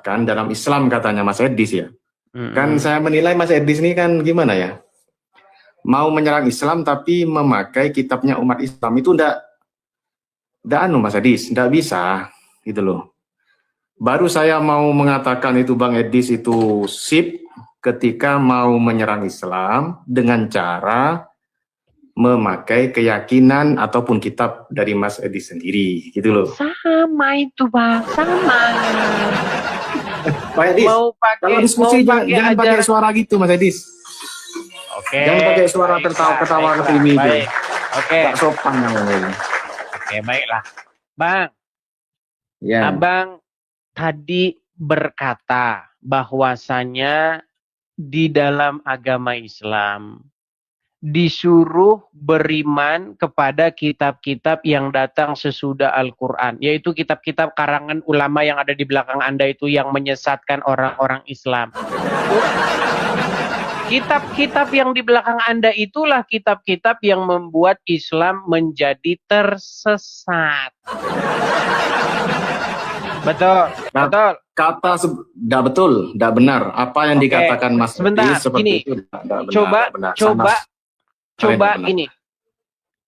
menyesatkan dalam Islam katanya Mas Edis ya. Kan saya menilai Mas Edis ini kan gimana ya? Mau menyerang Islam tapi memakai kitabnya umat Islam itu ndak Mas Edis, ndak bisa gitu loh. Baru saya mau mengatakan itu Bang Edis itu sip ketika mau menyerang Islam dengan cara memakai keyakinan ataupun kitab dari Mas Edis sendiri gitu loh. Sama itu Bang, sama. Pak Edis, kalau diskusi jangan pakai suara gitu Mas Edis. Oke. Jangan pakai suara tertawa-ketawa ke sini. Oke. Tak sopan namanya. Oke, baiklah. Bang, ya. Abang tadi berkata bahwasanya di dalam agama Islam disuruh beriman kepada kitab-kitab yang datang sesudah Al-Quran, yaitu kitab-kitab karangan ulama yang ada di belakang Anda itu yang menyesatkan orang-orang Islam. Kitab-kitab yang di belakang Anda itulah kitab-kitab yang membuat Islam menjadi tersesat. Betul, betul. Kata tidak betul, tidak benar. Apa yang dikatakan Mas sebentar, seperti gini, itu coba ini.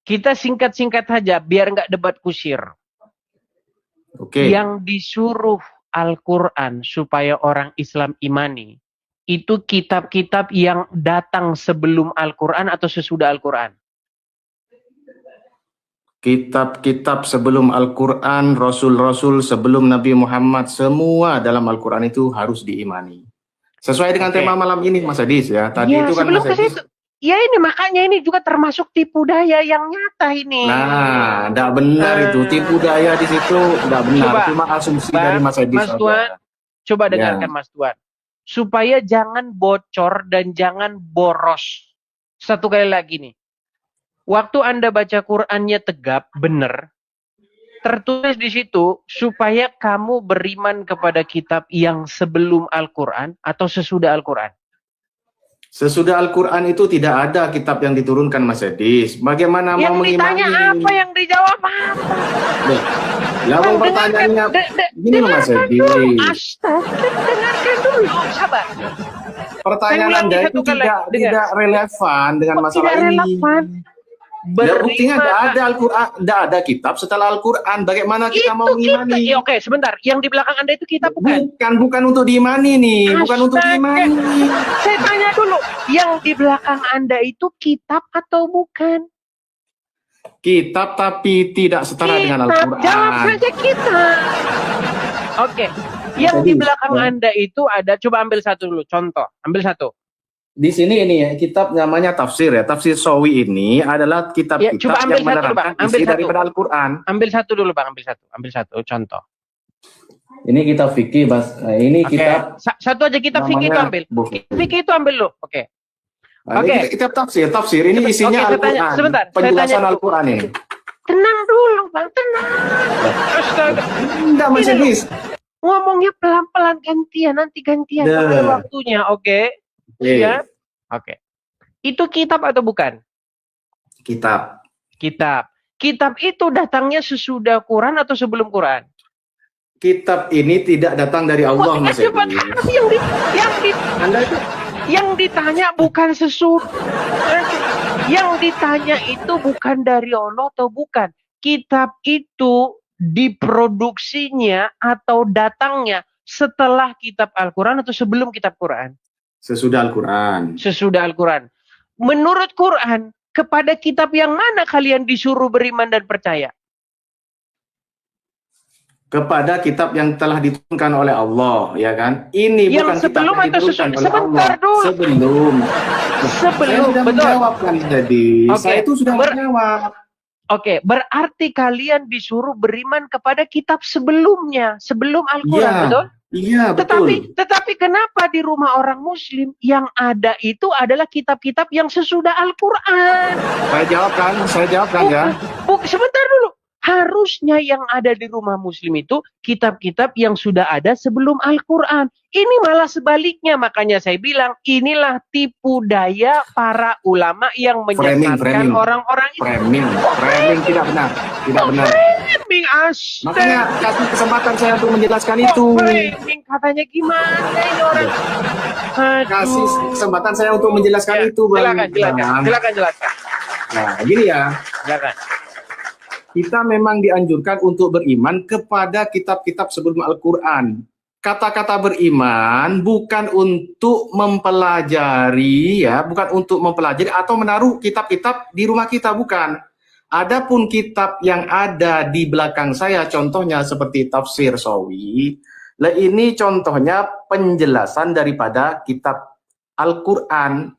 Kita singkat-singkat saja biar nggak debat kusir. Oke. Yang disuruh Al-Quran supaya orang Islam imani itu kitab-kitab yang datang sebelum Al-Quran atau sesudah Al-Quran? Kitab-kitab sebelum Al-Quran, Rasul-Rasul sebelum Nabi Muhammad, semua dalam Al-Quran itu harus diimani. Sesuai dengan tema malam ini Mas Edis ya. Tadi ya, itu kan Mas Edis. Ya ini makanya ini juga termasuk tipu daya yang nyata ini. Nah, tidak benar itu. Tipu daya di situ tidak benar. Cuma asumsi dari Mas Edis. Mas Tuan, coba dengarkan Mas Tuan. Supaya jangan bocor dan jangan boros. Satu kali lagi nih. Waktu Anda baca Qur'annya tegap, benar. Tertulis di situ supaya kamu beriman kepada kitab yang sebelum Al-Quran atau sesudah Al-Quran. Sesudah Al-Quran itu tidak ada kitab yang diturunkan Mas Edis. Bagaimana yang mau mengimani? Yang ditanya apa, yang dijawab apa? Lalu pertanyaannya gini Mas Edis. Dengarkan dulu, sabar. Pertanyaan Anda itu tidak relevan dengan masalah ini. Ya, buktinya tidak ada Al-Quran, tidak ada kitab setelah Al-Quran. Bagaimana kita mau mengimani? Oke, sebentar. Yang di belakang Anda itu kitab bukan? Bukan untuk diimani nih. Bukan untuk diimani. Saya tanya dulu, yang di belakang Anda itu kitab atau bukan? Kitab tapi tidak setara dengan Al-Quran. Jawab saja kitab. Oke. Yang di belakang Anda itu ada, coba ambil satu dulu, contoh. Ambil satu. Di sini ini ya, kitab namanya tafsir ya. Tafsir Sawi ini adalah kitab-kitab yang menerangkan isi daripada Al-Quran. Ambil satu dulu Bang, ambil satu contoh. Ini kitab fikih, Mas. Ini kitab satu aja kitab fikih itu ambil. Fikih itu ambil lo. Oke. Oke. Kitab tafsir ini isinya Al-Quran. Sebentar, penjelasan Al-Quran ini. Tenang dulu Bang, tenang. Enggak Mas Edis. Ngomongnya pelan-pelan gantian, nanti gantian pada waktunya, oke? Ya, oke. Itu kitab atau bukan? Kitab. Kitab itu datangnya sesudah Quran atau sebelum Quran? Kitab ini tidak datang dari Allah, Mas Edis. Yang ditanya bukan sesudah. Yang ditanya itu bukan dari Allah atau bukan. Kitab itu diproduksinya atau datangnya setelah kitab Al-Quran atau sebelum kitab Quran? Sesudah Al-Quran. Sesudah Al-Quran. Menurut Quran, kepada kitab yang mana kalian disuruh beriman dan percaya? Kepada kitab yang telah diturunkan oleh Allah, ya kan? Ini yang bukan sebelum kitab yang diturunkan oleh Allah. Sebelum. Saya sudah menjawab kan tadi. Saya itu sudah menjawab. Oke, berarti kalian disuruh beriman kepada kitab sebelumnya, sebelum Al-Quran, betul? Iya, betul. Tetapi kenapa di rumah orang Muslim yang ada itu adalah kitab-kitab yang sesudah Al-Quran? Saya jawabkan ya. Sebentar dulu. Harusnya yang ada di rumah Muslim itu kitab-kitab yang sudah ada sebelum Al-Quran. Ini malah sebaliknya, makanya saya bilang inilah tipu daya para ulama yang menyesatkan orang-orang itu. Framing tidak benar. framing Makanya kasih kesempatan saya untuk menjelaskan itu. Framing katanya gimana ini orang? Kasih kesempatan saya untuk menjelaskan itu, Bang. Silakan jelaskan. Nah, gini ya. Silakan. Kita memang dianjurkan untuk beriman kepada kitab-kitab sebelum Al-Quran. Kata-kata beriman bukan untuk mempelajari, ya, bukan untuk mempelajari atau menaruh kitab-kitab di rumah kita, bukan. Adapun kitab yang ada di belakang saya, contohnya seperti Tafsir Sawi, ini contohnya penjelasan daripada kitab Al-Quran.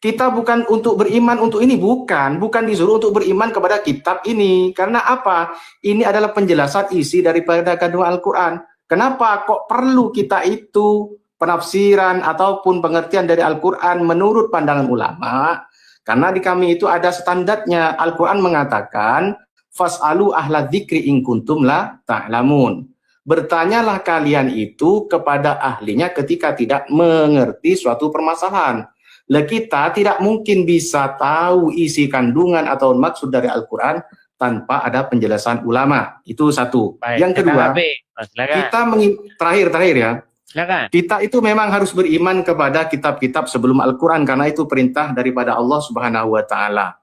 Kita bukan untuk beriman untuk ini, bukan disuruh untuk beriman kepada kitab ini. Karena apa? Ini adalah penjelasan isi daripada kandungan Al-Quran. Kenapa kok perlu kita itu penafsiran ataupun pengertian dari Al-Quran menurut pandangan ulama? Karena di kami itu ada standarnya. Al-Quran mengatakan, fas'alu ahla dzikri in kuntum la ta'lamun. Bertanyalah kalian itu kepada ahlinya ketika tidak mengerti suatu permasalahan. Lah kita tidak mungkin bisa tahu isi kandungan atau maksud dari Al-Quran tanpa ada penjelasan ulama. Itu satu. Baik, yang kedua, kita terakhir ya. Silakan. Kita itu memang harus beriman kepada kitab-kitab sebelum Al-Quran karena itu perintah daripada Allah Subhanahu wa taala.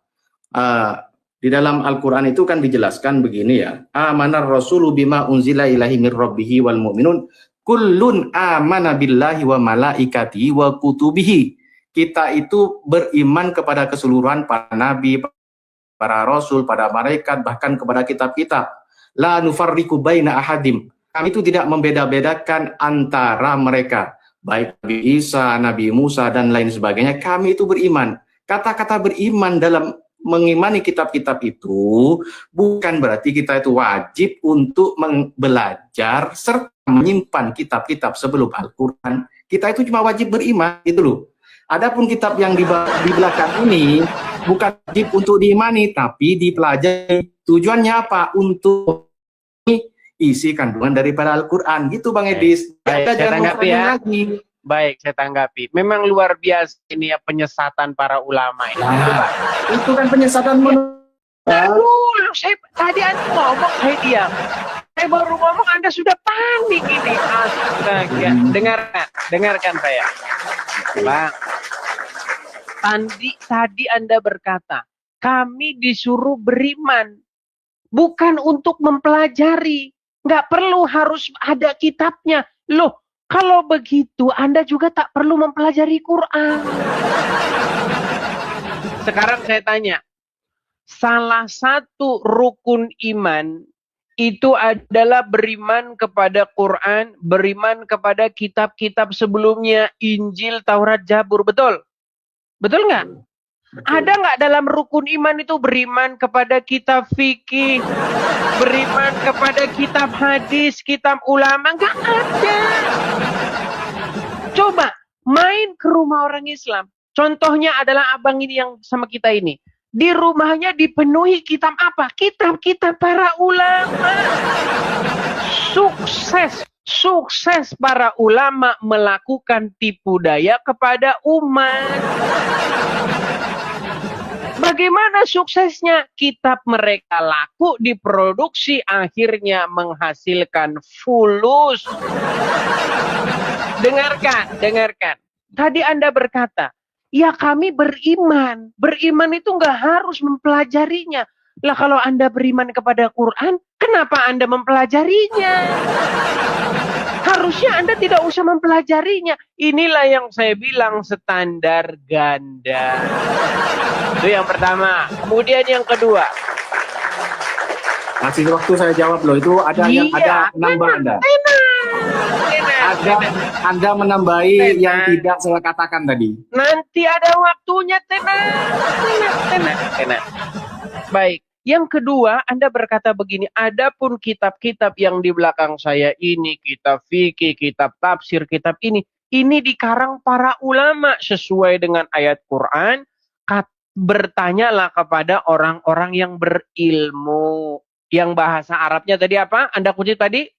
Di dalam Al-Quran itu kan dijelaskan begini ya. Amanar rasulu bima unzila ilahi mir rabbihi wal mu'minun kullun amana billahi wa malaikatihi wa kutubihi. Kita itu beriman kepada keseluruhan para nabi, para rasul, para malaikat, bahkan kepada kitab-kitab. La nufarriqu baina ahadim. Kami itu tidak membeda-bedakan antara mereka. Baik Nabi Isa, Nabi Musa, dan lain sebagainya. Kami itu beriman. Kata-kata beriman dalam mengimani kitab-kitab itu bukan berarti kita itu wajib untuk belajar serta menyimpan kitab-kitab sebelum Al-Quran. Kita itu cuma wajib beriman, gitu loh. Adapun kitab yang di belakang ini bukan wajib untuk diimani, tapi dipelajari. Tujuannya apa? Untuk isi kandungan daripada Al-Quran. Gitu Bang Edis. Baik, saya tanggapi ya. Baik, saya tanggapi. Memang luar biasa ini ya penyesatan para ulama ini. Itu kan penyesatan tadi Anda ngomong, saya diam. Saya baru ngomong, Anda sudah panik ini. Astaga. Dengarkan saya. Bang, tadi Anda berkata, kami disuruh beriman, bukan untuk mempelajari. Nggak perlu harus ada kitabnya. Loh, kalau begitu Anda juga tak perlu mempelajari Quran. Sekarang saya tanya, salah satu rukun iman itu adalah beriman kepada Quran, beriman kepada kitab-kitab sebelumnya, Injil, Taurat, Zabur, betul? Betul nggak? Ada nggak dalam rukun iman itu beriman kepada kitab fikih, beriman kepada kitab hadis, kitab ulama? Nggak ada. Coba main ke rumah orang Islam. Contohnya adalah abang ini yang sama kita ini. Di rumahnya dipenuhi kitab apa? Kitab-kitab para ulama. Sukses para ulama melakukan tipu daya kepada umat. Bagaimana suksesnya? Kitab mereka laku, diproduksi, akhirnya menghasilkan fulus. Dengarkan. Tadi Anda berkata, ya kami beriman. Beriman itu nggak harus mempelajarinya. Lah kalau Anda beriman kepada Quran, kenapa Anda mempelajarinya? Harusnya Anda tidak usah mempelajarinya. Inilah yang saya bilang standar ganda. Itu yang pertama. Kemudian yang kedua. Kasih waktu saya jawab loh. Itu ada yang ada nambah Anda. Anda menambahi yang tidak saya katakan tadi. Nanti ada waktunya, tenang. Baik. Yang kedua, Anda berkata begini, adapun kitab-kitab yang di belakang saya ini, kitab fikih, kitab tafsir, kitab ini dikarang para ulama sesuai dengan ayat Quran. Bertanyalah kepada orang-orang yang berilmu. Yang bahasa Arabnya tadi apa? Anda kutip tadi?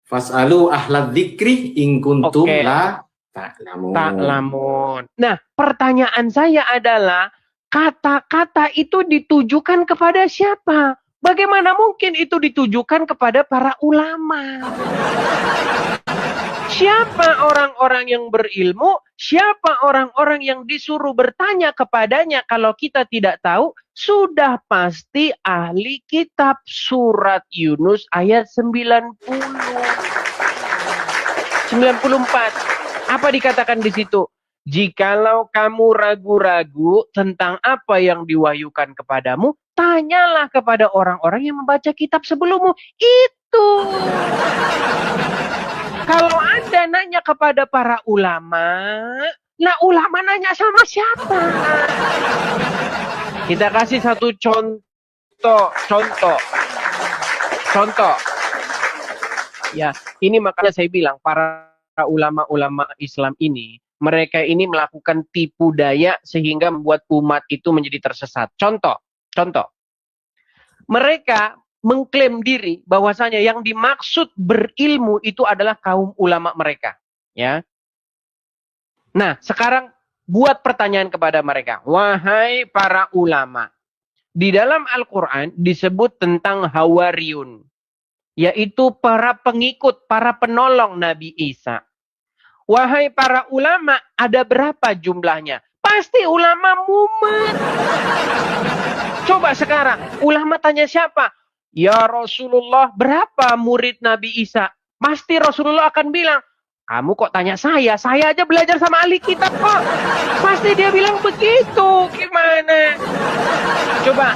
Fas'alu ahla dzikri in kuntum la ta'lamun. Nah, pertanyaan saya adalah kata-kata itu ditujukan kepada siapa? Bagaimana mungkin itu ditujukan kepada para ulama? Siapa orang-orang yang berilmu? Siapa orang-orang yang disuruh bertanya kepadanya kalau kita tidak tahu? Sudah pasti ahli kitab. Surat Yunus ayat 94. Apa dikatakan di situ? Jikalau kamu ragu-ragu tentang apa yang diwahyukan kepadamu, tanyalah kepada orang-orang yang membaca kitab sebelummu. Itu. Kalau Anda nanya kepada para ulama, nah ulama nanya sama siapa? Kita kasih satu contoh. Ya, ini makanya saya bilang para ulama-ulama Islam ini, mereka ini melakukan tipu daya sehingga membuat umat itu menjadi tersesat. Contoh. Mereka mengklaim diri bahwasanya yang dimaksud berilmu itu adalah kaum ulama mereka, ya. Nah, sekarang buat pertanyaan kepada mereka. Wahai para ulama, di dalam Al-Qur'an disebut tentang Hawariyun, yaitu para pengikut, para penolong Nabi Isa. Wahai para ulama, ada berapa jumlahnya? Pasti ulama mumet. Coba sekarang, ulama tanya siapa? Ya Rasulullah, berapa murid Nabi Isa? Pasti Rasulullah akan bilang, kamu kok tanya saya? Saya aja belajar sama ahli kitab kok. Pasti dia bilang begitu. Gimana? Coba.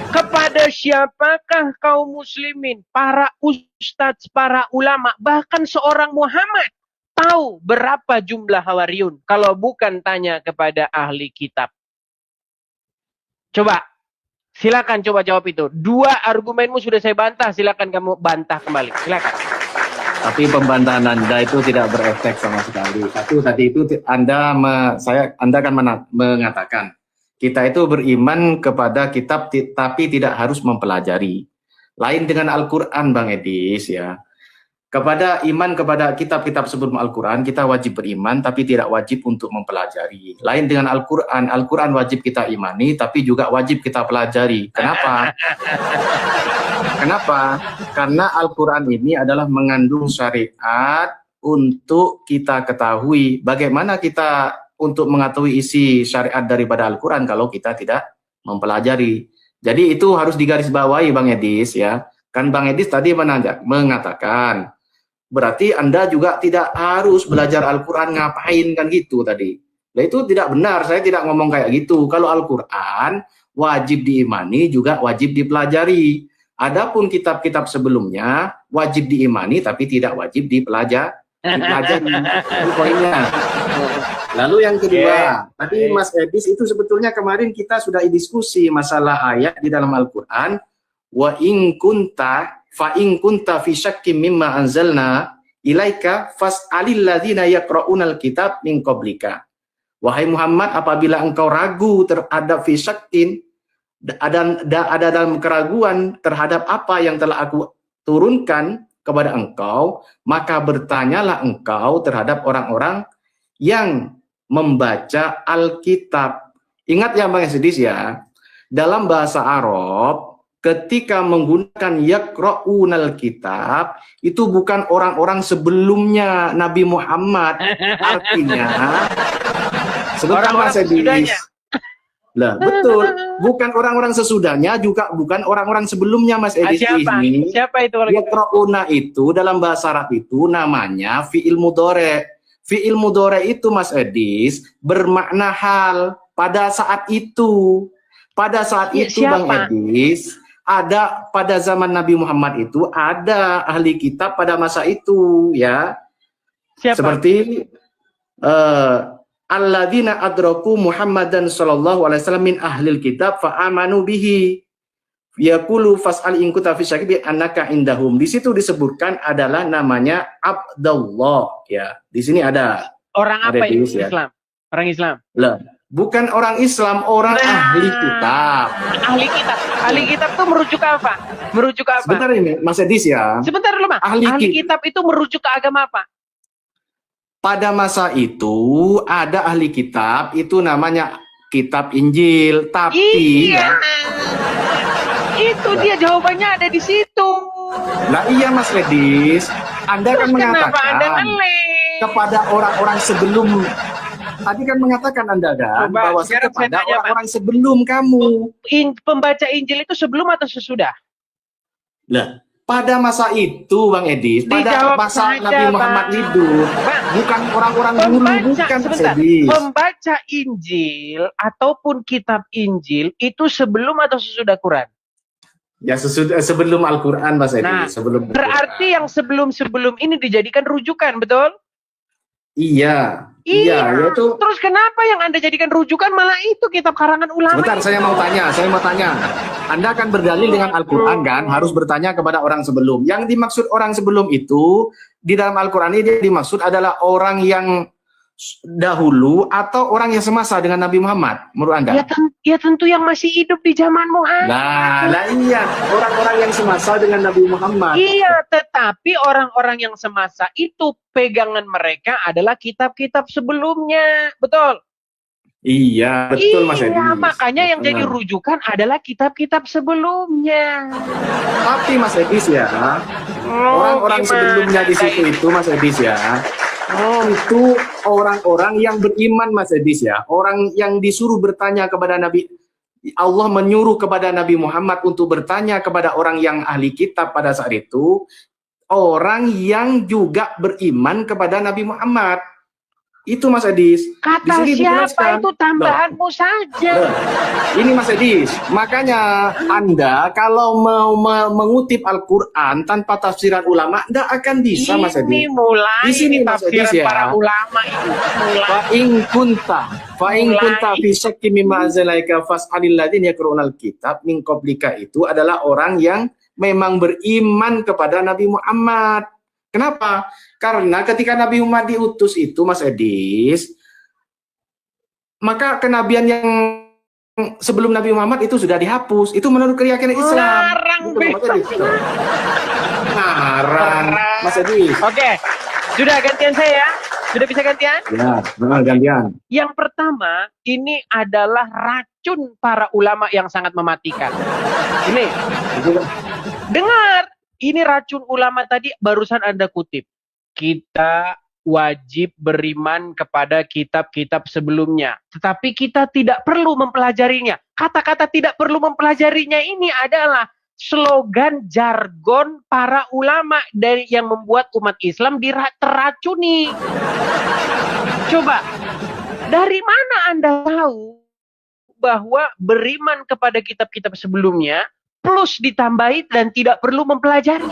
Kepada siapakah kaum muslimin, para ustadz, para ulama, bahkan seorang Muhammad tahu berapa jumlah Hawariyun kalau bukan tanya kepada ahli kitab? Coba, silakan coba jawab itu. 2 argumenmu sudah saya bantah, silakan kamu bantah kembali. Silakan. Tapi pembantahan Anda itu tidak berefek sama sekali. Satu tadi itu Anda kan mengatakan kita itu beriman kepada kitab tapi tidak harus mempelajari. Lain dengan Al-Qur'an, Bang Edis, ya. Iman kepada kitab-kitab sebelum Al-Quran, kita wajib beriman, tapi tidak wajib untuk mempelajari. Lain dengan Al-Quran, Al-Quran wajib kita imani, tapi juga wajib kita pelajari. Kenapa? Karena Al-Quran ini adalah mengandung syariat untuk kita ketahui. Bagaimana kita untuk mengetahui isi syariat daripada Al-Quran kalau kita tidak mempelajari. Jadi itu harus digarisbawahi, Bang Edis, ya. Kan Bang Edis tadi mengatakan, berarti Anda juga tidak harus belajar Al-Quran, ngapain kan gitu tadi. Nah itu tidak benar, saya tidak ngomong kayak gitu. Kalau Al-Quran wajib diimani juga wajib dipelajari. Adapun kitab-kitab sebelumnya wajib diimani tapi tidak wajib dipelajari. Itu poinnya. Lalu yang kedua, tadi Mas Edis itu sebetulnya kemarin kita sudah diskusi masalah ayat di dalam Al-Quran. Wa in kunta fa in kunta fi syakkim mimma anzalna ilaika fas'alil ladzina yaqra'unal kitab min qablika. Wahai Muhammad, apabila engkau ragu terhadap fi syakkin, ada dalam keraguan terhadap apa yang telah aku turunkan kepada engkau, maka bertanyalah engkau terhadap orang-orang yang membaca Alkitab. Ingat ya Bang Edis ya, dalam bahasa Arab ketika menggunakan yaqra'unal kitab, itu bukan orang-orang sebelumnya Nabi Muhammad. Artinya, sebentar Mas Edis. Lah, betul. Bukan orang-orang sesudahnya, juga bukan orang-orang sebelumnya, Mas Edis. Siapa itu? Yaqra'una itu dalam bahasa Arab itu namanya fi'il mudhari'. Fi'il mudhari' itu, Mas Edis, bermakna hal pada saat itu. Pada saat itu, Bang Edis, ada pada zaman Nabi Muhammad itu ada ahli kitab pada masa itu, ya. Siapa? Seperti alladzina adraku Muhammadan sallallahu alaihi wasallam min ahlil kitab fa amanu bihi yaqulu fas'al in kunta fi syakki annaka indahum. Di situ disebutkan adalah namanya Abdullah, ya. Di sini ada orang apa itu ya? Islam. Orang Islam. Lah, bukan orang Islam, orang ahli kitab. Ahli kitab itu merujuk apa? Sebentar ini, Mas Edis ya. Sebentar dulu, Mas. Ahli kitab itu merujuk ke agama apa? Pada masa itu ada ahli kitab, itu namanya kitab Injil, tapi Itu dia jawabannya ada di situ. Nah iya Mas Edis, Anda Terus kan kenapa Anda mengatakan ngeles? kepada orang-orang sebelum, tadi kan mengatakan Anda kan Coba, bahwa sekarang saya kepada tanya, Pak. orang-orang sebelum kamu. Pembaca Injil itu sebelum atau sesudah? Lah, pada masa itu Bang Edis, pada Dijawab masa saja, Nabi Muhammad Bang. hidup, Bang, bukan orang-orang dulu, bukan Mas sebentar. Edis. Pembaca Injil ataupun kitab Injil itu sebelum atau sesudah Quran? Ya sesudah, sebelum Al-Quran Mas Edis. Nah, sebelum berarti yang sebelum-sebelum ini dijadikan rujukan, betul? Iya, yaitu. Terus kenapa yang Anda jadikan rujukan malah itu kitab karangan ulama? Sebentar, saya mau tanya. Anda akan berdalil dengan Al-Quran kan, harus bertanya kepada orang sebelum. Yang dimaksud orang sebelum itu, di dalam Al-Quran ini dimaksud adalah orang yang dahulu atau orang yang semasa dengan Nabi Muhammad, menurut Anda? Ya tentu yang masih hidup di zaman Muhammad. Nah iya, orang-orang yang semasa dengan Nabi Muhammad. Iya, tetapi orang-orang yang semasa itu pegangan mereka adalah kitab-kitab sebelumnya, betul? Iya, betul Mas Edis. Iya, makanya yang jadi rujukan adalah kitab-kitab sebelumnya. Tapi Mas Edis ya, orang-orang sebelumnya di situ itu Mas Edis ya, itu orang-orang yang beriman Mas Edis ya, orang yang disuruh bertanya kepada Nabi. Allah menyuruh kepada Nabi Muhammad untuk bertanya kepada orang yang ahli kitab pada saat itu, orang yang juga beriman kepada Nabi Muhammad. Itu Mas Edis. Kata siapa itu tambahanmu saja. Ini Mas Edis, makanya Anda kalau mau mengutip Al-Quran tanpa tafsiran ulama, Anda akan bisa Mas Edis. Ini mulai di sini Mas Edis ya. Para ulama itu Fa in kunta fi syakki mimma anzalaika fas'alil ladzina yaqra'unal kitab min qablika, itu adalah orang yang memang beriman kepada Nabi Muhammad. Kenapa? Karena ketika Nabi Muhammad diutus itu Mas Edis, maka kenabian yang sebelum Nabi Muhammad itu sudah dihapus. Itu menurut keyakinan Islam. Ngarang Mas Edis. Oke, sudah gantian saya. Sudah bisa gantian? Ya, benar gantian. Yang pertama, ini adalah racun para ulama yang sangat mematikan. Ini, dengar. Ini racun ulama tadi barusan Anda kutip. Kita wajib beriman kepada kitab-kitab sebelumnya. Tetapi kita tidak perlu mempelajarinya. Kata-kata tidak perlu mempelajarinya ini adalah slogan jargon para ulama dari yang membuat umat Islam teracuni. Coba, dari mana Anda tahu bahwa beriman kepada kitab-kitab sebelumnya plus ditambahi dan tidak perlu mempelajari?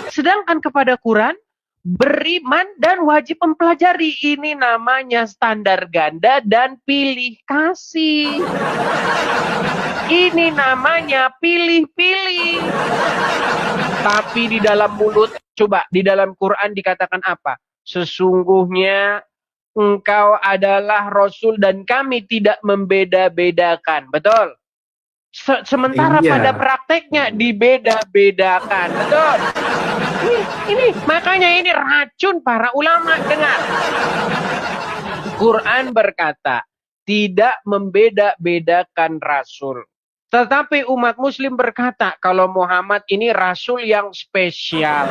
Sedangkan kepada Quran beriman dan wajib mempelajari. Ini namanya standar ganda dan pilih kasih. Ini namanya pilih-pilih. Tapi di dalam mulut, coba di dalam Quran dikatakan apa? Sesungguhnya engkau adalah Rasul dan kami tidak membeda-bedakan. Betul? Sementara pada prakteknya dibeda-bedakan. Betul? Ini makanya ini racun para ulama. Dengar. Quran berkata, tidak membeda-bedakan Rasul. Tetapi umat muslim berkata, kalau Muhammad ini Rasul yang spesial.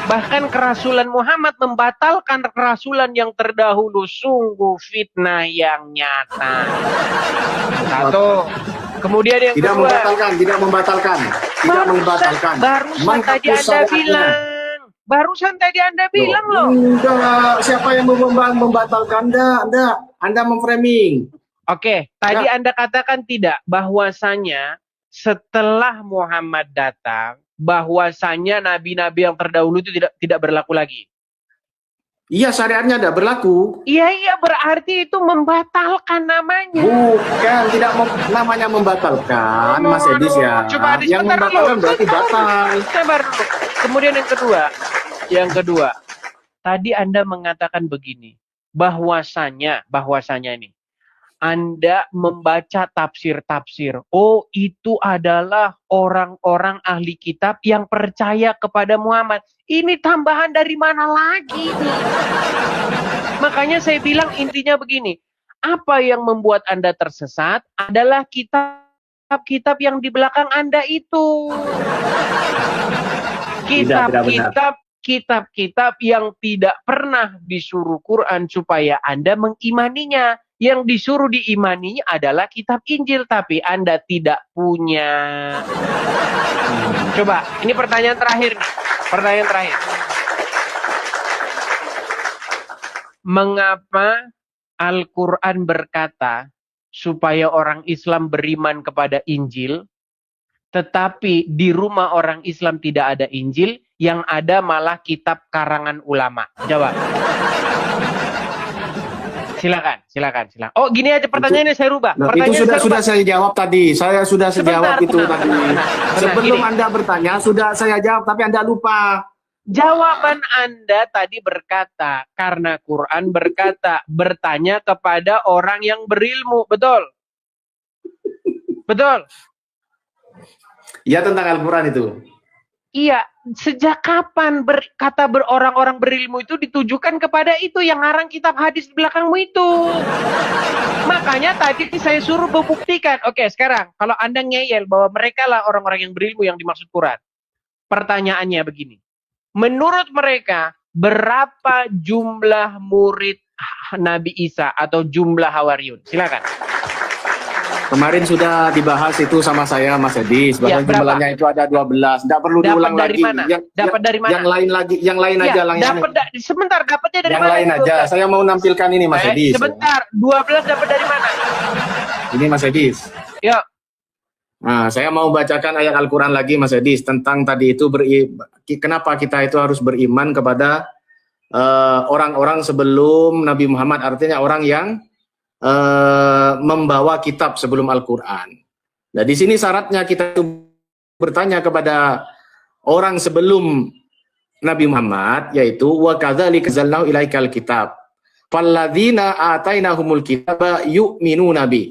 Bahkan kerasulan Muhammad membatalkan kerasulan yang terdahulu. Sungguh fitnah yang nyata. Satu. Kemudian yang kedua. Tidak membatalkan. Barusan tadi Anda bilang loh. Enggak, siapa yang membatalkan? Anda memframing. Oke, tadi Anda katakan tidak, bahwasanya setelah Muhammad datang, bahwasanya nabi-nabi yang terdahulu itu tidak berlaku lagi. Iya, syariatnya tidak berlaku. Iya, berarti itu membatalkan namanya. Bukan, tidak namanya membatalkan, Mas Edis ya. Coba yang membatalkan berarti batal. Sabar dulu. Kemudian yang kedua, tadi Anda mengatakan begini, bahwasanya ini, Anda membaca tafsir-tafsir. Oh, itu adalah orang-orang ahli kitab yang percaya kepada Muhammad. Ini tambahan dari mana lagi nih? Makanya saya bilang intinya begini. Apa yang membuat Anda tersesat adalah kitab-kitab yang di belakang Anda itu. Kitab-kitab yang tidak pernah disuruh Quran supaya Anda mengimaninya. Yang disuruh diimaninya adalah kitab Injil, tapi Anda tidak punya. Coba, ini pertanyaan terakhir nih. Pertanyaan terakhir. Mengapa Al-Quran berkata supaya orang Islam beriman kepada Injil, tetapi di rumah orang Islam tidak ada Injil, yang ada malah kitab karangan ulama? Jawab. Silakan. Oh, gini aja pertanyaannya saya rubah. Itu sudah saya jawab tadi. Saya sudah jawab itu tadi. Sebelum Anda bertanya, sudah saya jawab, tapi Anda lupa. Jawaban Anda tadi berkata, karena Quran berkata, bertanya kepada orang yang berilmu. Betul? Betul? Ya, tentang Al-Quran itu. Iya, sejak kapan kata orang-orang berilmu itu ditujukan kepada itu yang ngarang kitab hadis di belakangmu itu? Makanya tadi saya suruh membuktikan. Oke, sekarang kalau Anda ngeyel bahwa mereka lah orang-orang yang berilmu yang dimaksud Quran. Pertanyaannya begini. Menurut mereka, berapa jumlah murid Nabi Isa atau jumlah Hawariyun? Silakan. Kemarin sudah dibahas itu sama saya, Mas Edis. Bahwa jumlahnya itu ada 12. Tidak perlu diulang lagi. Dapat dari mana? Yang lain lagi, yang lain aja. Sebentar, dapatnya dari yang mana? Yang lain aja. Saya mau nampilkan ini, Mas Edis. Sebentar, 12 dapat dari mana? Ini, Mas Edis. Ya. Nah, saya mau bacakan ayat Al-Quran lagi, Mas Edis, tentang tadi itu kenapa kita itu harus beriman kepada orang-orang sebelum Nabi Muhammad, artinya orang yang membawa kitab sebelum Al-Quran. Nah, di sini syaratnya kita itu bertanya kepada orang sebelum Nabi Muhammad, yaitu wa kadzalika anzalnahu ilaikal kitab falladzina atainahumul kitaba yu'minuna bi,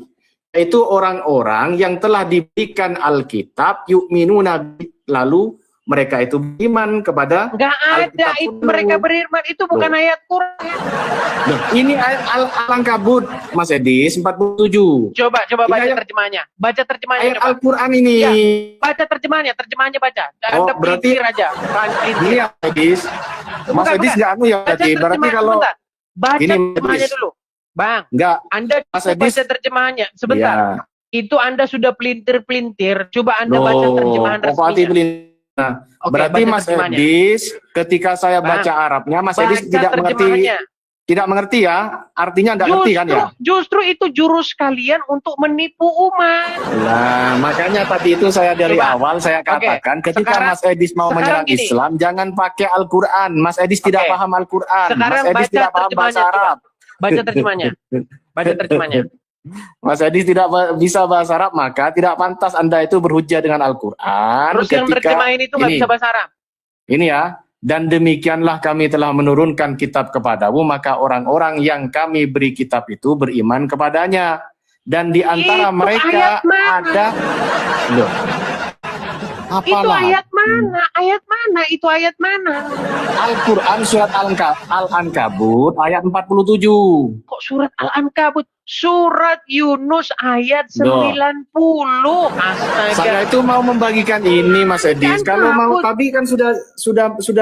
yaitu orang-orang yang telah diberikan Alkitab yu'minuna bi, lalu mereka itu beriman kepada. Nggak ada itu mereka beriman, itu bukan ayat Quran. Nah, ini ayat Al-Ankabut, Mas Edis, 47. Coba baca terjemahnya. Baca terjemahnya. Ayat Al-Quran ini. Ya, baca terjemahnya baca. Anda berarti aja. Ini ya, Edis. Mas Edis nggak anu ya berarti. Berarti kalau baca terjemahnya dulu. Bang, enggak. Anda baca terjemahannya. Sebentar. Ya. Itu Anda sudah pelintir-pelintir. Coba Anda baca terjemahan resminya. Nah, berarti Mas Edis, ketika saya baca Arabnya, Mas Edis tidak mengerti ya, artinya tidak ngerti kan ya? Justru itu jurus kalian untuk menipu umat. Nah, makanya tadi itu saya dari awal saya katakan, ketika Mas Edis mau menyerang Islam, jangan pakai Al-Quran. Mas Edis tidak paham Al-Quran. Mas Edis tidak paham bahasa Arab. Baca terjemahnya. Mas Edis tidak bisa bahasa Arab, maka tidak pantas Anda itu berhujjah dengan Al-Quran. Terus yang terjemahin itu nggak bisa bahasa Arab. Ini ya, dan demikianlah kami telah menurunkan kitab kepadamu, maka orang-orang yang kami beri kitab itu beriman kepadanya. Dan di antara mereka ada. Loh, itu ayat mana? Ayat mana? Itu ayat mana? Al-Quran surat Al-Ankabut ayat 47. Kok surat Al-Ankabut? Surat Yunus ayat 90. Astaga. Saya itu mau membagikan ini, Mas Edis. Kalau mau tadi kan sudah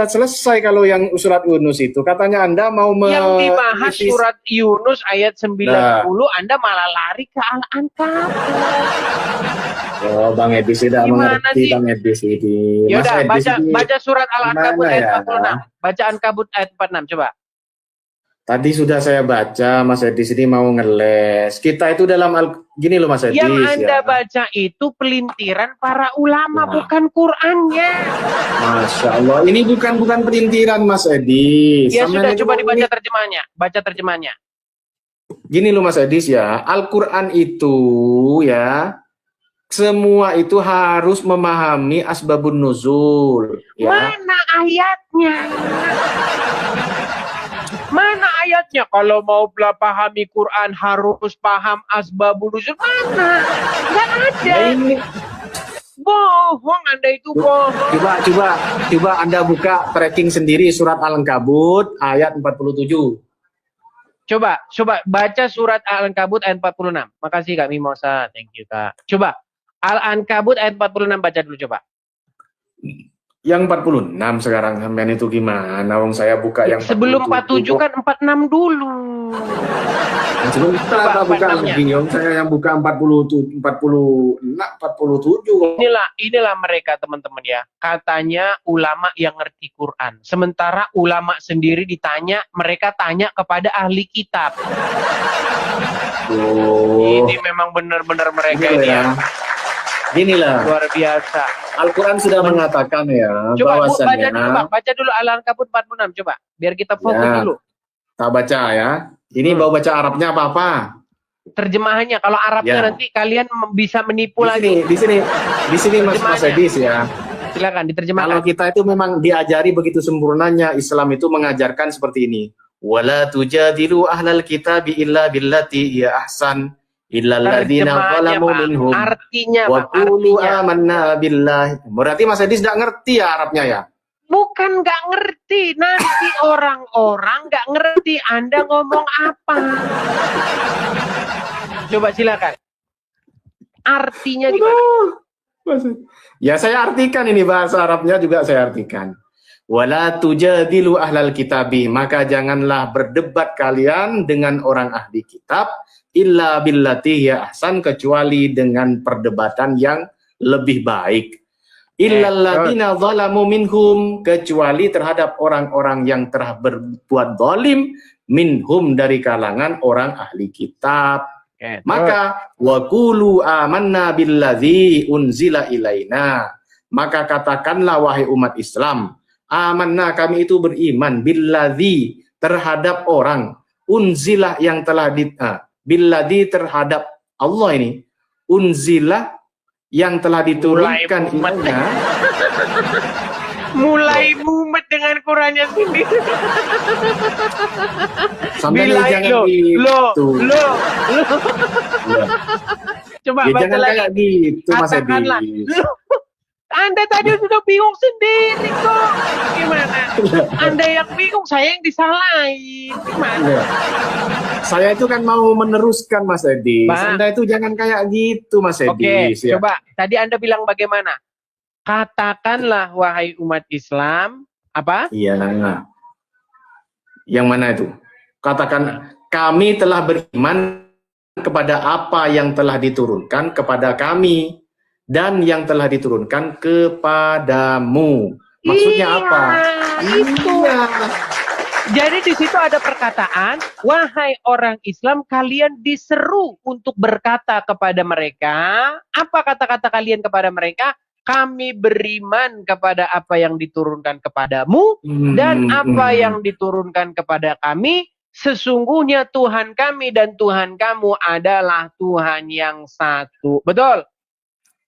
selesai kalau yang surat Yunus itu. Katanya Anda mau yang dibahas surat Yunus ayat 90, Anda malah lari ke Al-Ankabut. Oh, Bang Edis tidak mengerti, Bang Edis ini. Yaudah, baca surat Al-Ankabut ayat 46. Baca Ankabut ayat 46, coba. Tadi sudah saya baca, Mas Edis ini mau ngeles. Kita itu dalam gini loh, Mas Edis. Yang Anda baca itu pelintiran para ulama, bukan Qur'annya. Masya Allah, ini bukan pelintiran, Mas Edis. Ya sudah, coba dibaca terjemahnya. Baca terjemahnya. Gini loh, Mas Edis ya, Al-Quran itu ya, semua itu harus memahami asbabun nuzul. Ya. Mana ayatnya? Mana ayatnya? Kalau mau pahami Quran harus paham asbabun nuzul. Mana? Nggak ada. Ya ini. Bohong, Anda itu bohong. Coba Anda buka tracking sendiri surat Al-Ankabut ayat 47. Coba baca surat Al-Ankabut ayat 46. Makasih Kak Mimosa, thank you Kak. Coba Al-Ankabut ayat 46 baca dulu coba. Yang 46 sekarang sampean itu gimana? Wong saya buka yang Sebelum 47 kan 46 dulu. Sebelum kita buka lagi, saya yang buka 47. Inilah mereka teman-teman ya. Katanya ulama yang ngerti Quran. Sementara ulama sendiri ditanya, mereka tanya kepada ahli kitab. Ini memang benar-benar mereka ini ya. Inilah luar biasa. Al-Quran sudah mengatakan ya, coba bahwasannya. baca dulu Al-Ankabut 46 coba, biar kita fokus dulu. Tak baca ya. Ini mau baca Arabnya apa? Terjemahannya. Kalau Arabnya nanti kalian bisa menipu lagi. Di sini Mas Edis ya. Silakan diterjemahkan. Kalau kita itu memang diajari begitu sempurnanya, Islam itu mengajarkan seperti ini. Wala tujadilu ahlal kitabi illa billati ya ahsan. Illalladzina zalamu minhum. Artinya wa qulu amanna billah. Berarti Mas Edis enggak ngerti ya Arabnya ya? Bukan nggak ngerti, nanti orang-orang nggak ngerti Anda ngomong apa. Coba silakan. Artinya gimana? Ya saya artikan, ini bahasa Arabnya juga saya artikan. Wala tujadilu ahlal kitabi, maka janganlah berdebat kalian dengan orang ahli kitab illa billati ya ahsan, kecuali dengan perdebatan yang lebih baik. Illalladzina zalamu minhum, kecuali terhadap orang-orang yang telah berbuat zalim, minhum dari kalangan orang ahli kitab. Maka wa qulu amanna billadzi unzila ilaina, maka katakanlah wahai umat Islam, amanna, kami itu beriman, billadzi, terhadap orang, unzila yang telah billadzi terhadap Allah ini, unzila yang telah diturunkan ilmunya. Mulai mumet dengan Qurannya sendiri. Sampai jangan gitu. Coba ya, baca jangan lagi. Kayak gitu Mas Edi. Anda tadi sudah bingung sendiri kok. Gimana? Anda yang bingung, saya yang disalahin. Gimana? Saya itu kan mau meneruskan Mas Edi. Anda itu jangan kayak gitu Mas Edi. Oke, coba. Tadi Anda bilang bagaimana? Katakanlah wahai umat Islam, apa? Iya. Yang mana itu? Katakan, kami telah beriman kepada apa yang telah diturunkan kepada kami dan yang telah diturunkan kepadamu. Maksudnya apa? Itu. Jadi di situ ada perkataan, wahai orang Islam, kalian diseru untuk berkata kepada mereka, apa kata-kata kalian kepada mereka? Kami beriman kepada apa yang diturunkan kepadamu dan apa yang diturunkan kepada kami. Sesungguhnya Tuhan kami dan Tuhan kamu adalah Tuhan yang satu. Betul?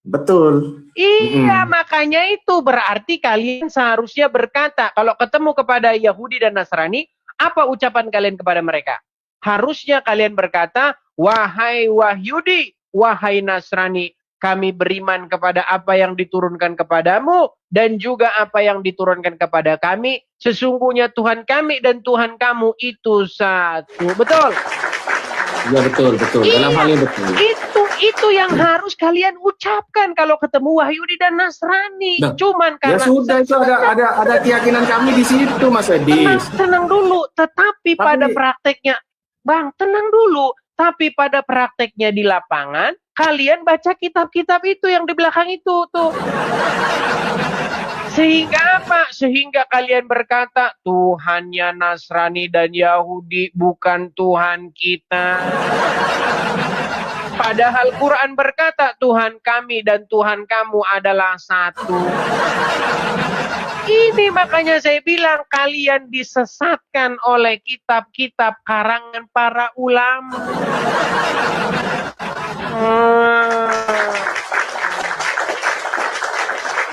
Betul. Iya, makanya itu berarti kalian seharusnya berkata, kalau ketemu kepada Yahudi dan Nasrani, apa ucapan kalian kepada mereka? Harusnya kalian berkata, wahai Wahyudi, wahai Nasrani, kami beriman kepada apa yang diturunkan kepadamu dan juga apa yang diturunkan kepada kami. Sesungguhnya Tuhan kami dan Tuhan kamu itu satu. Betul? Ya betul. Dalam hal ini betul. Itu yang harus kalian ucapkan kalau ketemu Wahyudi dan Nasrani. Nah, cuman karena ya sudah, itu ada keyakinan kami di situ Mas Edi. Tenang dulu, tetapi pada prakteknya, Bang, tenang dulu. Tapi pada prakteknya di lapangan, kalian baca kitab-kitab itu yang di belakang itu tuh. Sehingga apa? Sehingga kalian berkata, Tuhannya Nasrani dan Yahudi bukan Tuhan kita. Padahal Quran berkata, Tuhan kami dan Tuhan kamu adalah satu. Ini makanya saya bilang, kalian disesatkan oleh kitab-kitab karangan para ulama.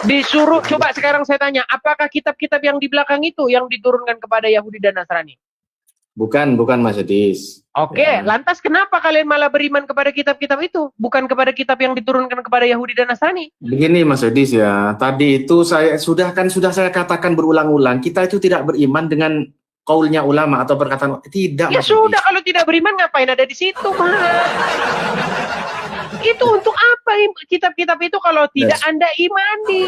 Disuruh, coba sekarang saya tanya, apakah kitab-kitab yang di belakang itu yang diturunkan kepada Yahudi dan Nasrani? Bukan Mas Edis. Oke, lantas kenapa kalian malah beriman kepada kitab-kitab itu? Bukan kepada kitab yang diturunkan kepada Yahudi dan Nasrani? Begini Mas Edis ya, tadi itu sudah saya katakan berulang-ulang, kita itu tidak beriman dengan kaulnya ulama atau perkataan tidak. Ya sudah, kalau tidak beriman ngapain ada di situ, Pak? Itu untuk apa kitab-kitab itu kalau tidak Anda imani?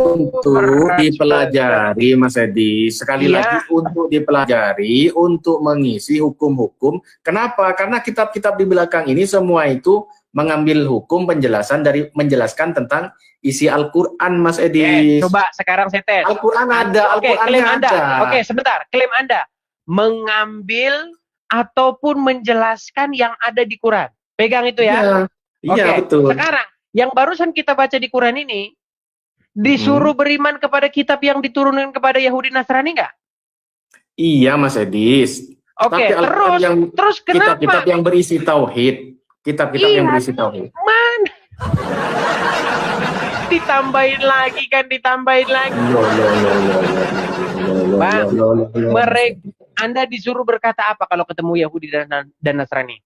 Untuk dipelajari, Mas Edi. Sekali lagi untuk dipelajari, untuk mengisi hukum-hukum. Kenapa? Karena kitab-kitab di belakang ini semua itu mengambil hukum penjelasan dari menjelaskan tentang isi Al-Quran, Mas Edi. Coba sekarang saya tes. Al-Quran ada, klaim Anda. Oke, sebentar. Klaim Anda mengambil ataupun menjelaskan yang ada di Quran. Pegang itu ya. Iya, betul. Sekarang, yang barusan kita baca di Quran ini, disuruh beriman kepada kitab yang diturunkan kepada Yahudi Nasrani nggak? Iya, Mas Edis. Oke, terus kenapa? Kitab-kitab yang berisi tauhid. Kitab-kitab yang berisi tauhid. Mana? Ditambahin lagi. Bang, Anda disuruh berkata apa kalau ketemu Yahudi dan Nasrani?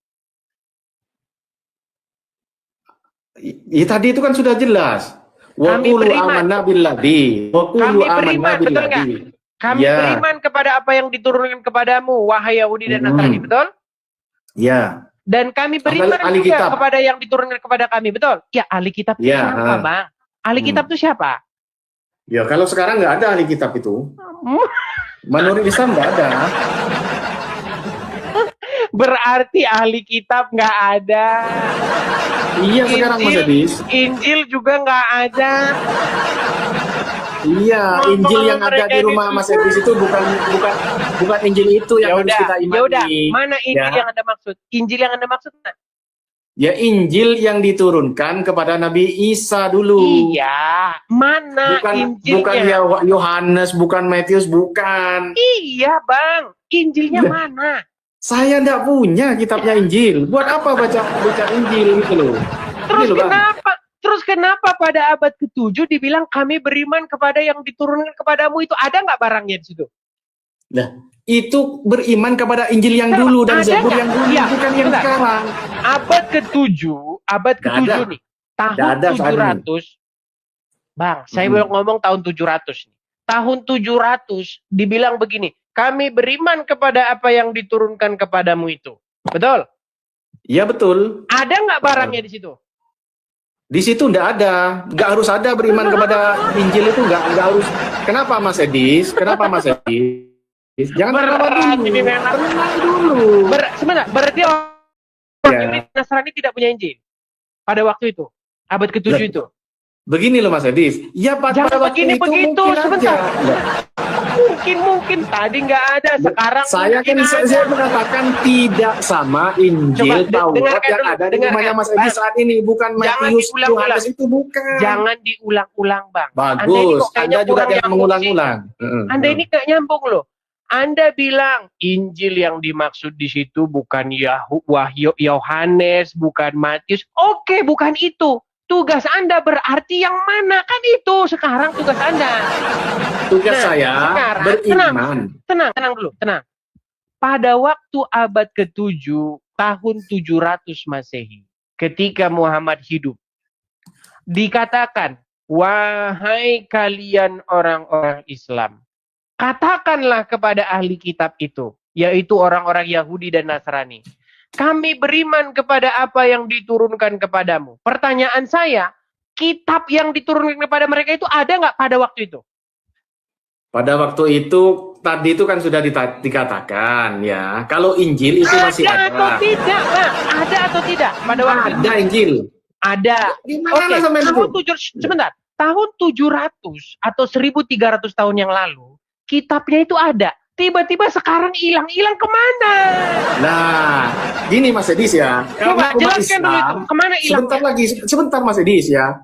Ya, tadi itu kan sudah jelas. Kami beriman. Betul nggak? Kami beriman kepada apa yang diturunkan kepadamu, wahai Yahudi dan Nasrani, betul? Ya. Dan kami beriman juga kepada yang diturunkan kepada kami, betul? Ya, ahli kitab itu siapa, Bang? Ahli kitab itu siapa? Ya, kalau sekarang nggak ada ahli kitab itu. Menurut Islam nggak ada. Berarti ahli kitab nggak ada. Iya, sekarang Mas Edis. Injil juga nggak ada. Iya, Injil yang ada di rumah Mas Edis itu bukan Injil itu yang harus kita imani. Yaudah, mana Injil yang Anda maksud? Injil yang Anda maksud mana? Ya, Injil yang diturunkan kepada Nabi Isa dulu. Iya, mana Injilnya? Bukan Yohanes, bukan Matius, bukan. Iya, Bang. Injilnya mana? Saya enggak punya kitabnya Injil. Buat apa baca Injil gitu loh. Terus kenapa pada abad ke-7 dibilang kami beriman kepada yang diturunkan kepadamu itu? Ada nggak barangnya di situ? Nah, itu beriman kepada Injil yang dulu dan Zabur yang dulu, bukan yang sekarang. Abad ke-7 nih. Tahun 700. Bang, saya belum ngomong tahun 700 nih. Tahun 700 dibilang begini, kami beriman kepada apa yang diturunkan kepadamu itu. Betul? Iya, betul. Ada nggak barangnya di situ? Di situ enggak ada. Nggak harus ada beriman kepada Injil itu, nggak harus. Kenapa Mas Edis? Jangan tenang dulu. Sebentar, berarti orang Nasrani tidak punya Injil pada waktu itu, abad ke-7 itu. Begini loh Mas Edis. Ya, pada waktu itu begitu, sebentar. Mungkin tadi nggak ada, sekarang saya mengatakan tidak sama Injil Taurat yang ada di rumahnya Mas Edi saat ini, bukan Matius, Yohanes itu bukan. Jangan diulang-ulang, Bang. Bagus, Anda juga jangan mengulang-ulang. Anda ini kayak nyambung loh. Anda bilang Injil yang dimaksud di situ bukan Yohanes, bukan Matius. Oke, bukan itu. Tugas Anda berarti yang mana? Kan itu sekarang tugas Anda. Tugas saya beriman. Tenang dulu. Pada waktu abad ke-7, tahun 700 Masehi, ketika Muhammad hidup, dikatakan, wahai kalian orang-orang Islam, katakanlah kepada ahli kitab itu, yaitu orang-orang Yahudi dan Nasrani, kami beriman kepada apa yang diturunkan kepadamu. Pertanyaan saya, kitab yang diturunkan kepada mereka itu ada nggak pada waktu itu? Pada waktu itu, tadi itu kan sudah dikatakan ya. Kalau Injil itu masih ada. Ada atau tidak, Bang? Ada atau tidak pada waktu itu? Ada Injil. Ada. Sebentar. Tahun 700 atau 1300 tahun yang lalu, kitabnya itu ada. Tiba-tiba sekarang hilang kemana? Nah, gini Mas Edis ya. Coba jelaskan dulu itu. Kemana hilang? Sebentar Mas Edis ya.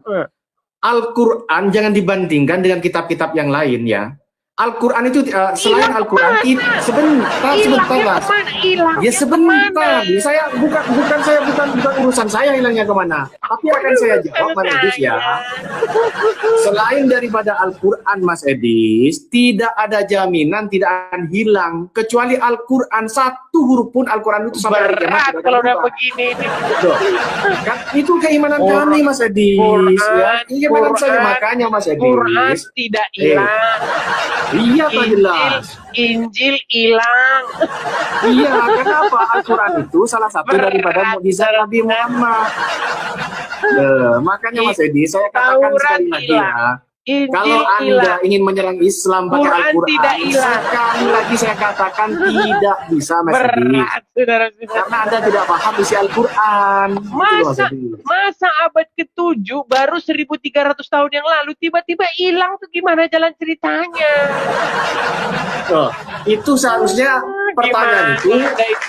Al-Quran jangan dibandingkan dengan kitab-kitab yang lain ya. Al-Quran itu selain Al-Quran itu sebentar lah. Ya sebentar. Saya bukan urusan saya hilangnya kemana. Tapi akan saya jawab Mas Edis ya. Selain daripada Al-Quran Mas Edis, tidak ada jaminan tidak akan hilang kecuali Al-Quran, satu huruf pun Al-Quran itu sampai hari kiamat. Kalau udah begini kan itu keimanan kami Mas Edis ya. Keimanan saya makanya Mas Edis. Quran tidak hilang. Iya, Pak, jelas. Injil hilang. Iya, kenapa? Al-Quran itu salah satu daripada mukjizat Nabi Muhammad. Makanya Mas Edi, saya katakan sekali lagi ya, kalau Anda ingin menyerang Islam pakai Al-Quran, sekali lagi saya katakan tidak bisa, Mas Edi. Karena Anda tidak paham isi Al-Quran. Masa abad ke-7 baru 1300 tahun yang lalu tiba-tiba hilang tuh gimana jalan ceritanya? Itu seharusnya pertanyaan itu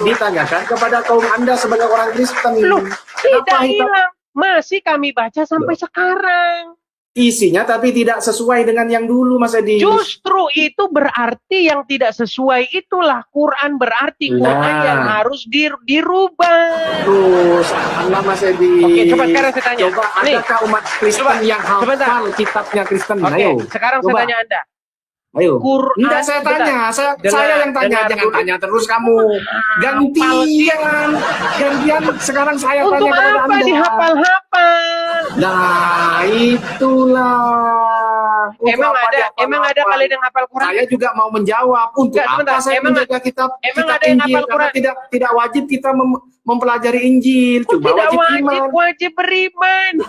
ditanyakan kepada kaum Anda sebagai orang Kristen. Tidak hilang. Masih kami baca sampai sekarang. Isinya tapi tidak sesuai dengan yang dulu, Mas Edi. Justru itu berarti yang tidak sesuai itulah Quran, berarti Quran yang harus dirubah. Terus, Allah, Mas Edi. Oke, coba sekarang saya tanya. Coba, adakah umat Kristen yang hafal kitabnya Kristen? Oke, sekarang saya tanya Anda. Ayo. Quran, enggak, saya tanya. Saya yang tanya. Jangan tanya terus kamu. Gantian. Sekarang saya untuk tanya kepada Anda. Untuk apa dihafal-hafal? Nah, itulah. Emang ada kalian yang hafal Quran? Saya juga mau menjawab. Untuk apa saya menjaga kitab Injil? Karena tidak wajib kita mempelajari Injil. Cuma wajib beriman.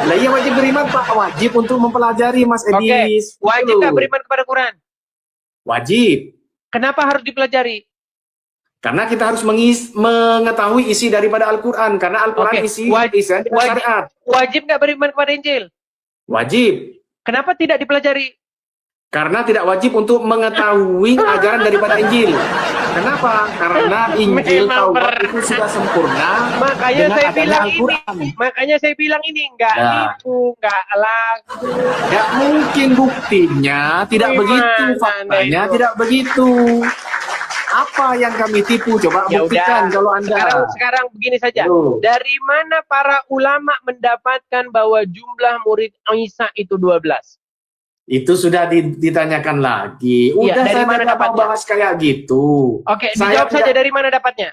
Lah iya, wajib beriman, Pak. Wajib untuk mempelajari, Mas Edis. Wajib nggak beriman kepada Quran? Wajib. Kenapa harus dipelajari? Karena kita harus mengetahui isi daripada Al-Quran. Karena Al-Quran isi syariat. Wajib nggak beriman kepada Injil? Wajib. Kenapa tidak dipelajari? Karena tidak wajib untuk mengetahui ajaran daripada Injil. Kenapa? Karena Injil Taurat itu sudah sempurna. Makanya saya bilang ini nggak nipu, nggak laku. Nggak mungkin, buktinya tidak begitu, faktanya tidak begitu. Apa yang kami tipu? Coba buktikan kalau Anda. Sekarang begini saja. Dari mana para ulama mendapatkan bahwa jumlah murid Isa itu 12? Itu sudah ditanyakan lagi. Udah, dari saya mana mau bahas kayak gitu. Oke, dijawab saja dari mana dapatnya.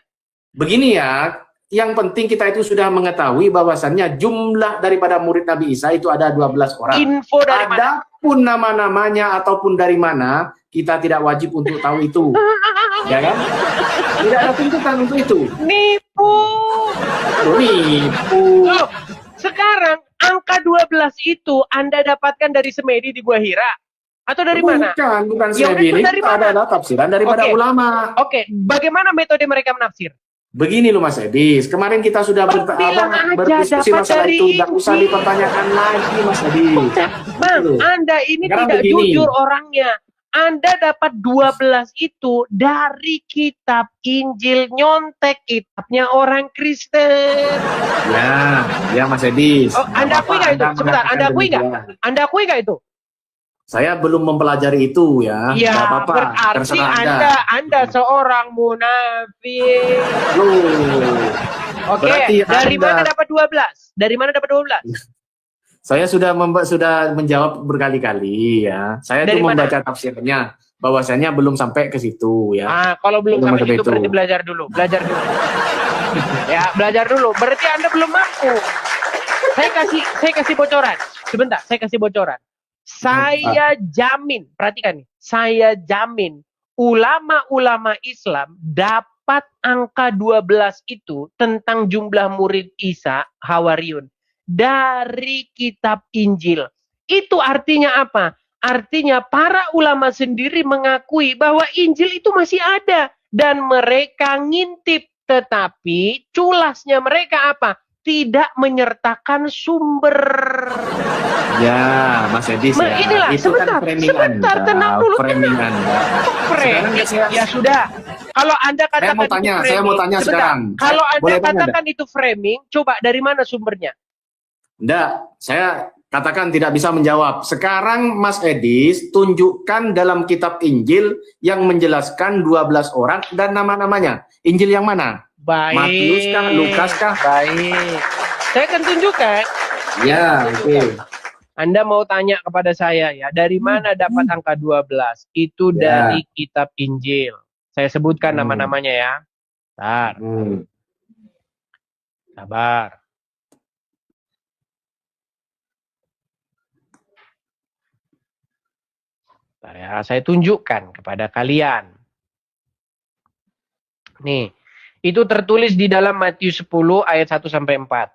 Begini ya, yang penting kita itu sudah mengetahui bahwasannya jumlah daripada murid Nabi Isa itu ada 12 orang. Info dari mana? Adapun nama-namanya ataupun dari mana, kita tidak wajib untuk tahu itu. Ya kan? Tidak ada tuntutan untuk itu. Nipu. Sekarang angka 12 itu Anda dapatkan dari Semedi di Gua Hira atau dari mana? Bukan Semedi, ini adalah tafsiran daripada ulama. Oke, bagaimana metode mereka menafsir? Begini loh Mas Edis, kemarin kita sudah berdiskusi masalah itu, tidak usah dipertanyakan lagi Mas Edis. Bang, Anda ini tidak jujur orangnya. Anda dapat 12 itu dari kitab Injil, nyontek kitabnya orang Kristen. Ya Mas Edis. Anda akui nggak itu? Sebentar, Anda akui nggak? Anda akui nggak itu? Saya belum mempelajari itu ya. Ya, berarti Anda seorang munafik. Oke, dari mana dapat 12? Dari mana dapat 12? Saya sudah menjawab berkali-kali ya. Saya itu membaca tafsirnya, bahwasanya belum sampai ke situ ya. Kalau belum sampai ke situ berarti belajar dulu. Ya, belajar dulu. Berarti Anda belum mampu. Saya kasih bocoran. Sebentar, saya kasih bocoran. Saya jamin, perhatikan nih. Saya jamin ulama-ulama Islam dapat angka 12 itu tentang jumlah murid Isa Hawariyun dari kitab Injil. Itu artinya apa? Artinya para ulama sendiri mengakui bahwa Injil itu masih ada dan mereka ngintip, tetapi culasnya mereka apa? Tidak menyertakan sumber. Ya, Mas Edis ya. Inilah, itu sebentar, tenang dulu. Ya sudah. Kalau Anda katakan saya mau tanya sekarang. Kalau Anda katakan itu framing, coba dari mana sumbernya? Enggak, saya katakan tidak bisa menjawab. Sekarang Mas Edis tunjukkan dalam kitab Injil yang menjelaskan 12 orang dan nama-namanya. Injil yang mana? Baik. Matius kah, Lukas kah? Baik. Saya akan tunjukkan. Ya, oke. Anda mau tanya kepada saya ya, dari mana dapat angka 12? Itu dari kitab Injil. Saya sebutkan nama-namanya ya. Sabar. Bentar ya, saya tunjukkan kepada kalian. Nih, itu tertulis di dalam Matius 10 ayat 1 sampai 4.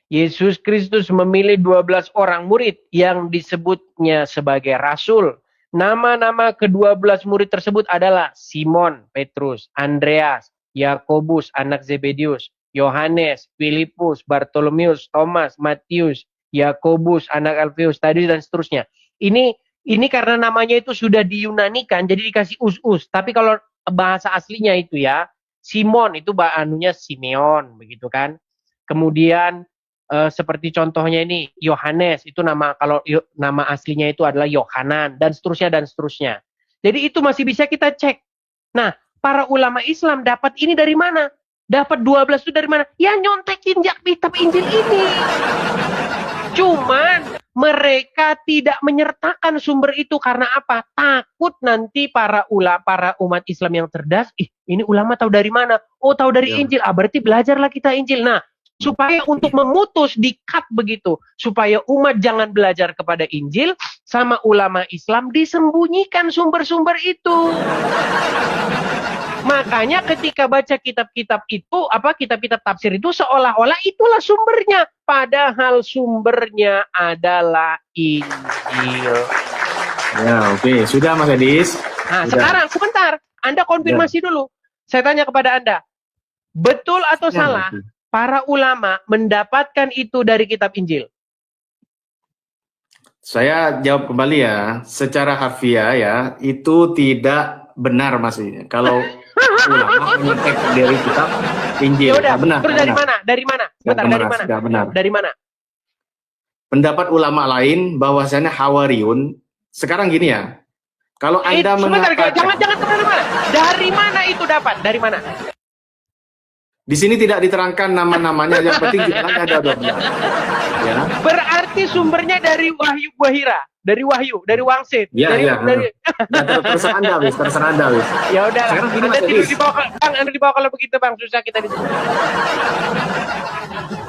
Yesus Kristus memilih 12 orang murid yang disebutnya sebagai rasul. Nama-nama ke-12 murid tersebut adalah Simon, Petrus, Andreas, Yakobus, anak Zebedius, Yohanes, Filipus, Bartolomeus, Thomas, Matius, Yakobus, anak Alfeus, Tadius, dan seterusnya. Ini karena namanya itu sudah diyunanikan, jadi dikasih us-us. Tapi kalau bahasa aslinya itu ya, Simon itu anunya Simeon, begitu kan. Kemudian seperti contohnya ini Yohanes, itu kalau nama aslinya itu adalah Yohanan, dan seterusnya dan seterusnya. Jadi itu masih bisa kita cek. Nah, para ulama Islam dapat ini dari mana? Dapat 12 itu dari mana? Ya nyontekin kitab Injil ini. Cuman mereka tidak menyertakan sumber itu karena apa? Takut nanti para umat Islam yang cerdas, ini ulama tahu dari mana? Oh, tahu dari Injil. Berarti belajarlah kita Injil. Nah, supaya untuk memutus di-cut begitu, supaya umat jangan belajar kepada Injil, sama ulama Islam disembunyikan sumber-sumber itu. Makanya ketika baca kitab-kitab itu, kitab-kitab tafsir itu seolah-olah itulah sumbernya. Padahal sumbernya adalah Injil. Ya, oke. Sudah, Mas Edis. Nah, sekarang sebentar. Anda konfirmasi dulu. Saya tanya kepada Anda. Betul atau salah? Para ulama mendapatkan itu dari kitab Injil? Saya jawab kembali ya. Secara harfiah ya, itu tidak benar, Mas. Kalau ulama menyetek dari kitab Injil. Yaudah, benar. Terus dari mana? Dari mana? Bentar, dari mana? Benar. Dari mana? Pendapat ulama lain bahwasanya Hawariun. Sekarang gini ya. Kalau Anda mengatakan, jangan kemana-mana. Dari mana itu dapat? Dari mana? Di sini tidak diterangkan nama-namanya, yang penting jumlahnya ada 12. Ya. Berarti sumbernya dari Wahyu Wahira, dari Wahyu, dari Wangsit. Ya. Terserah Anda, wis. Ya udah. Anda tidur di bawah, Bang. Anda di bawah kalau begitu, Bang. Susah kita di sini.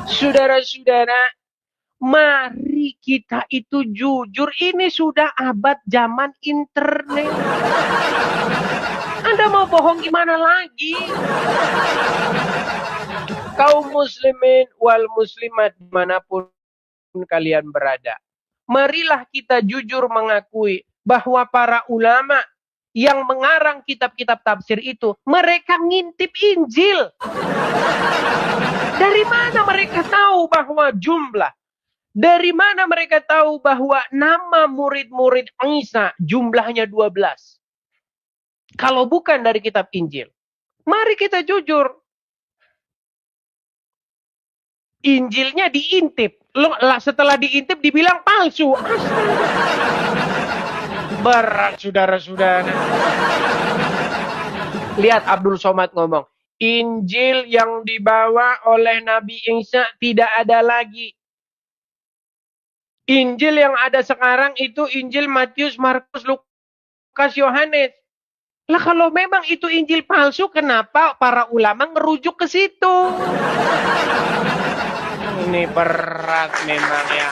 Saudara-saudara, mari kita itu jujur. Ini sudah abad zaman internet. Anda mau bohong gimana lagi? Kaum muslimin wal muslimat dimanapun kalian berada. Marilah kita jujur mengakui bahwa para ulama yang mengarang kitab-kitab tafsir itu, mereka ngintip Injil. Dari mana mereka tahu bahwa jumlah? Dari mana mereka tahu bahwa nama murid-murid Isa jumlahnya 12? Kalau bukan dari kitab Injil. Mari kita jujur. Injilnya diintip. Setelah diintip dibilang palsu. Berat, saudara-saudara. Lihat Abdul Somad ngomong. Injil yang dibawa oleh Nabi Isa tidak ada lagi. Injil yang ada sekarang itu Injil Matius, Markus, Lukas, Yohanes. Lah kalau memang itu Injil palsu, kenapa para ulama ngerujuk ke situ? Ini berat memang ya.